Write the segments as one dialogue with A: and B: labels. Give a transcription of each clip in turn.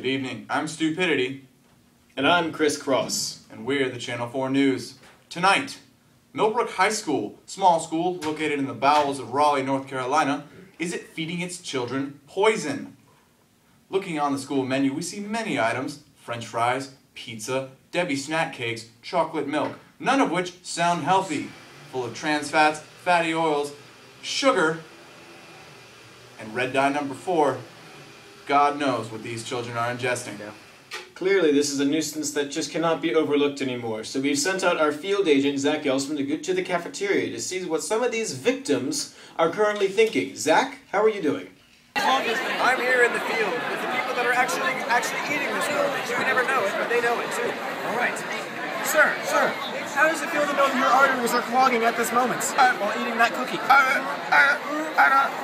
A: evening, I'm Stupidity.
B: And I'm Chris Cross.
A: And we're the Channel 4 News. Tonight, Millbrook High School, small school located in the bowels of Raleigh, North Carolina, is it feeding its children poison? Looking on the school menu, we see many items: French fries, pizza, Debbie snack cakes, chocolate milk, none of which sound healthy, full of trans fats, fatty oils, sugar, and red dye number 4. God knows what these children are ingesting.
B: Yeah. Clearly, this is a nuisance that just cannot be overlooked anymore. So we've sent out our field agent, Zach Elsman, to go to the cafeteria to see what some of these victims are currently thinking. Zach, how are you doing?
C: I'm here in the field with the people that are actually eating this garbage. You never know it, but they know it too. All right. Sir, how does it feel to know that your arteries are clogging at this moment while eating that cookie?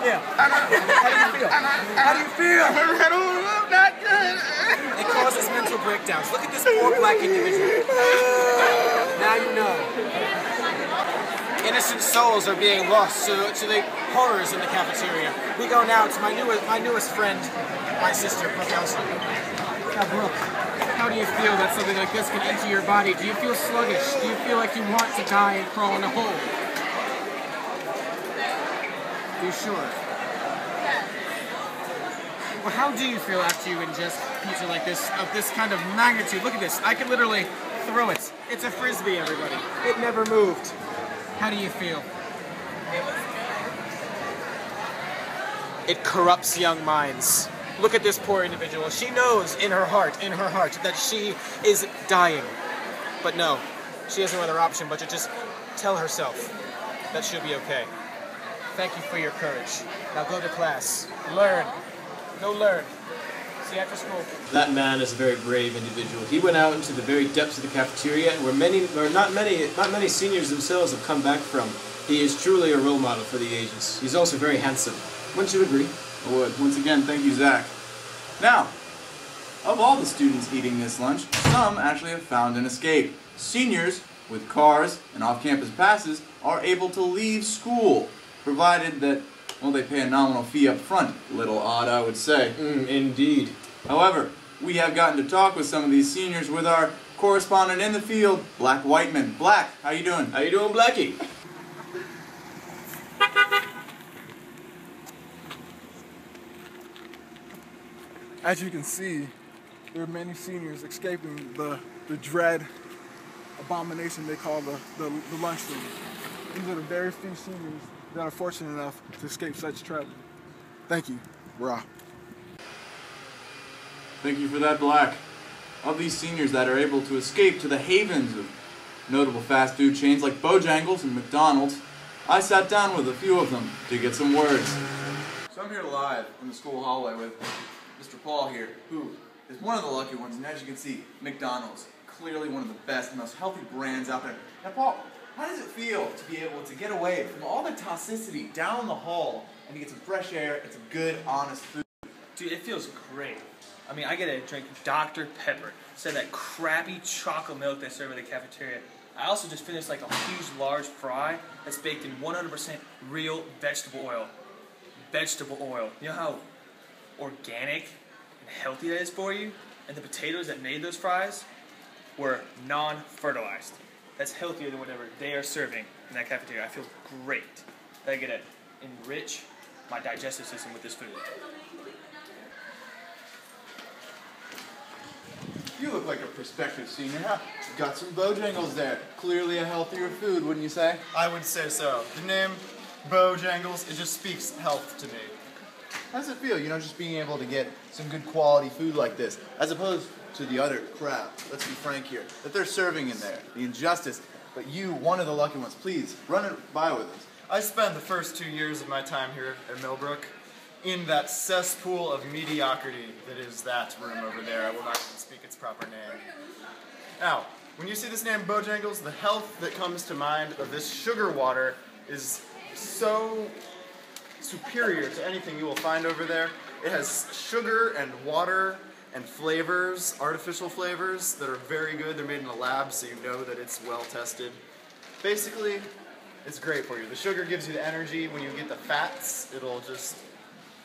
C: Yeah. How do you feel? Not good. It causes mental breakdowns. Look at this poor black individual. Now you know. Innocent souls are being lost to the horrors in the cafeteria. We go now to my newest friend, my sister, Brooke Elson. Now, Brooke, how do you feel that something like this can enter your body? Do you feel sluggish? Do you feel like you want to die and crawl in a hole? Are you sure? Well, how do you feel after you ingest pizza like this, of this kind of magnitude? Look at this. I can literally throw it. It's a frisbee, everybody. It never moved. How do you feel? It corrupts young minds. Look at this poor individual. She knows in her heart, that she is dying. But no, she has no other option but to just tell herself that she'll be okay. Thank you for your courage. Now go to class. Learn. Go learn. See you after school.
B: That man is a very brave individual. He went out into the very depths of the cafeteria, where not many seniors themselves have come back from. He is truly a role model for the ages. He's also very handsome. Wouldn't you agree?
A: I would. Once again, thank you, Zach. Now, of all the students eating this lunch, some actually have found an escape. Seniors with cars and off-campus passes are able to leave school, provided that, well, they pay a nominal fee up front. Little odd, I would say.
B: Indeed.
A: However, we have gotten to talk with some of these seniors with our correspondent in the field, Black Whiteman. Black, how you doing?
B: How you doing, Blackie?
D: As you can see, there are many seniors escaping the dread abomination they call the lunchroom. These are the very few seniors that are fortunate enough to escape such tragedy. Thank you. Rah.
A: Thank you for that, Black. Of these seniors that are able to escape to the havens of notable fast food chains like Bojangles and McDonald's, I sat down with a few of them to get some words. So I'm here live in the school hallway with Mr. Paul here, who is one of the lucky ones, and as you can see, McDonald's, clearly one of the best and most healthy brands out there. Now, Paul, how does it feel to be able to get away from all the toxicity down the hall and to get some fresh air and some good, honest food?
E: Dude, it feels great. I mean, I get to drink Dr. Pepper instead of that crappy chocolate milk they serve at the cafeteria. I also just finished like a huge, large fry that's baked in 100% real vegetable oil. Vegetable oil. You know how organic and healthy that is for you? And the potatoes that made those fries were non-fertilized. That's healthier than whatever they are serving in that cafeteria. I feel great that I get to enrich my digestive system with this food.
A: You look like a prospective senior, huh? Got some Bojangles there. Clearly a healthier food, wouldn't you say?
F: I would say so. The name Bojangles, it just speaks health to me.
A: How does it feel, just being able to get some good quality food like this, as opposed to the other crap, let's be frank here, that they're serving in there, the injustice, but you, one of the lucky ones, please, run it by with us.
F: I spent the first 2 years of my time here at Millbrook in that cesspool of mediocrity that is that room over there. I will not speak its proper name. Now, when you see this name Bojangles, the health that comes to mind of this sugar water is so superior to anything you will find over there. It has sugar and water and flavors, artificial flavors that are very good. They're made in a lab, so you know that it's well tested. Basically, it's great for you. The sugar gives you the energy. When you get the fats, it'll just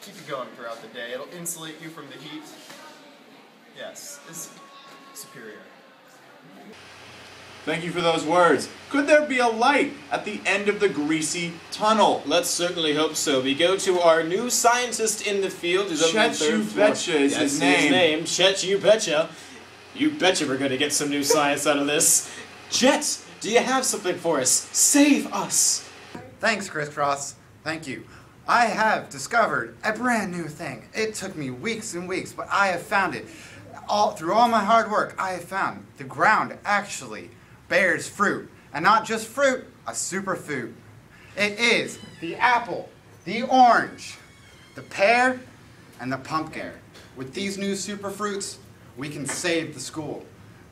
F: keep you going throughout the day. It'll insulate you from the heat. yes, is superior.
A: Thank you for those words. Could there be a light at the end of the greasy tunnel?
B: Let's certainly hope so. We go to our new scientist in the field. Who's on the third floor.
A: Betcha is
B: That's
A: his name.
B: Chet, you betcha. You betcha we're going to get some new science out of this. Chet, do you have something for us? Save us.
G: Thanks, Crisscross. Thank you. I have discovered a brand new thing. It took me weeks and weeks, but I have found it. Through all my hard work, I have found the ground actually bears fruit. And not just fruit, a superfood. It is the apple, the orange, the pear, and the pumpkin. With these new superfruits, we can save the school.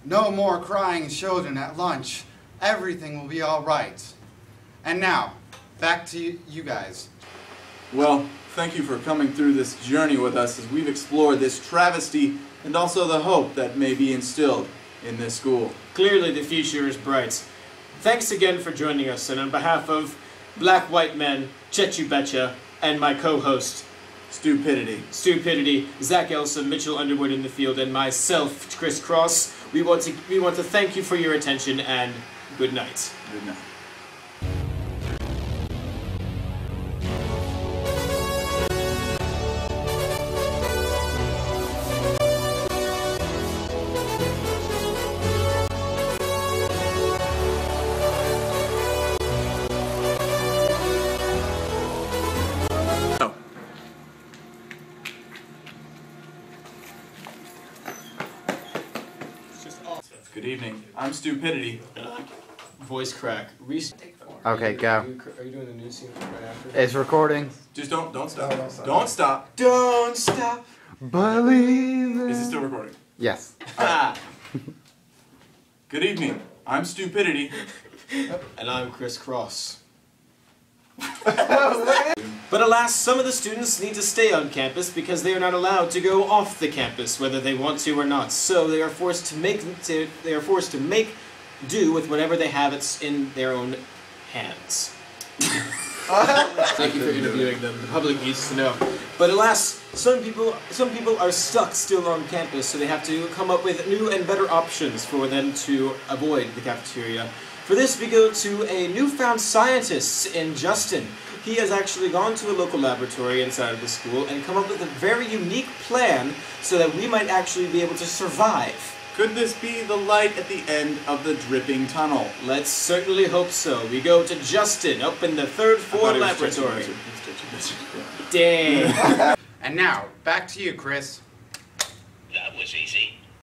G: No more crying children at lunch. Everything will be all right. And now, back to you guys.
A: Well, thank you for coming through this journey with us as we've explored this travesty and also the hope that may be instilled in this school.
B: Clearly the future is bright. Thanks again for joining us, and on behalf of Black White Men, Chet You Betcha, and my co-host, Stupidity, Zach Elson, Mitchell Underwood in the field, and myself, Chris Cross, we want to thank you for your attention, and good night.
A: Good night. Good evening. I'm Stupidity.
B: Voice crack.
G: Okay, go.
B: Are you doing the news scene right after?
G: It's recording.
A: Just don't stop. Don't stop.
B: Don't stop.
G: Believe it.
A: Is it still recording?
G: Yes.
A: Good evening. I'm Stupidity.
B: And I'm Chris Cross. But alas, some of the students need to stay on campus because they are not allowed to go off the campus, whether they want to or not. So they are forced to make do with whatever they have in their own hands. Thank you for interviewing them. The public needs to know. But alas, some people are stuck still on campus, so they have to come up with new and better options for them to avoid the cafeteria. For this, we go to a newfound scientist in Justin. He has actually gone to a local laboratory inside of the school and come up with a very unique plan so that we might actually be able to survive.
A: Could this be the light at the end of the dripping tunnel?
B: Let's certainly hope so. We go to Justin, up in the third floor laboratory. Dang.
G: And now, back to you, Chris.